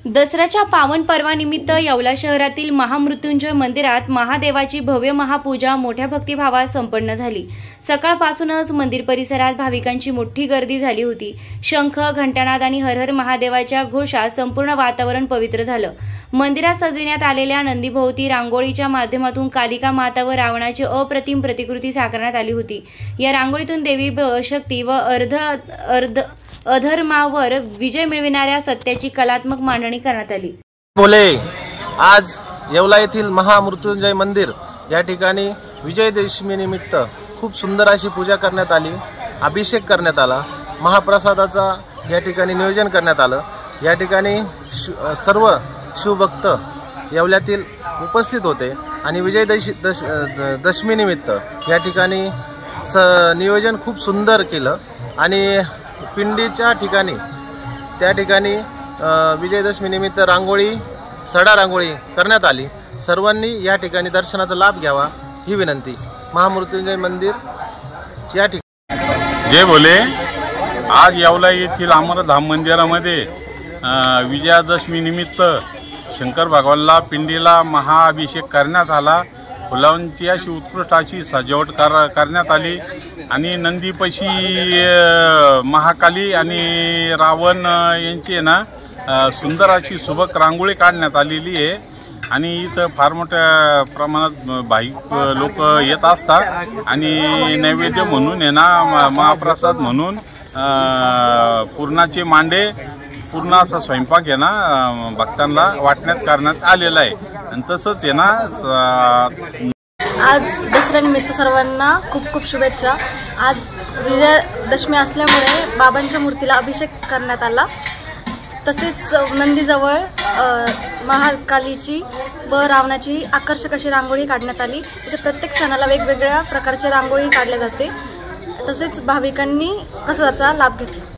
दसऱ्याच्या पावन पर्वानिमित्त येवला शहरातील महामृत्युंजय मंदिरात महादेवाची भव्य महापूजा मोठ्या भक्तिभावात संपन्न झाली। सकाळपासूनच मंदिर परिसरात भाविकांची मोठी गर्दी झाली होती। शंख, घंटानाद आणि हर हर महादेवाच्या घोषात संपूर्ण वातावरण पवित्र झालं। मंदिरात सजविण्यात आलेल्या नंदीभोवती रांगोळीच्या माध्यमातून कालिका माता व रावणाची अप्रतिम प्रतिकृती साकारण्यात आली होती। या रांगोळीतून देवी शक्ती व अधर्मावर विजय मिळविणाऱ्या सत्याची कलात्मक मांडणी करण्यात आली। बोले आज येवला येथील महामृत्युंजय मंदिर या ठिकाणी विजयदशमी निमित्त खूप सुंदर अशी पूजा करण्यात आली। अभिषेक करण्यात आला। महाप्रसादाचा या ठिकाणी नियोजन करण्यात आलं। या ठिकाणी सर्व शिवभक्त येवल्यातील उपस्थित होते आणि विजयदशमी निमित्त या ठिकाणी नियोजन खूप सुंदर केलं आणि पिंडीच्या ठिकाणी त्या ठिकाणी विजयदशमी निमित्त सडा रांगोळी करण्यात आली। सर्वांनी या ठिकाणी दर्शनाचा लाभ घ्यावा ही विनंती। महामृत्युंजय मंदिर या ठिकाणी जय भोले। आज येवला येथील अमरधाम मंदिरामध्ये विजयादशमी निमित्त शंकर भगवानला पिंडीला महाअभिषेक करण्यात आला। फुलांची अशी उत्कृष्ट अशी सजावट करण्यात आली आणि नंदीपाशी महाकाली आणि रावण यांची ना सुंदर अशी सुबक रांगोळी काढण्यात आलेली आहे आणि इथं फार मोठ्या प्रमाणात भाविक लोक येत असतात आणि नैवेद्य म्हणून आहे ना महाप्रसाद म्हणून पुरणाचे मांडे पूर्ण असा स्वयंपाक आहे ना भक्तांना वाटण्यात करण्यात आलेला आहे। आणि तसंच आहे ना आज दसऱ्यानिमित्त सर्वांना खूप खूप शुभेच्छा। आज विजयादशमी असल्यामुळे बाबांच्या मूर्तीला अभिषेक करण्यात आला। तसेच नंदीजवळ महाकालीची व रावणाची आकर्षक अशी रांगोळी काढण्यात आली। इथे प्रत्येक सणाला वेगवेगळ्या प्रकारची रांगोळी काढली जाते। तसेच भाविकांनी प्रसादाचा लाभ घेतला।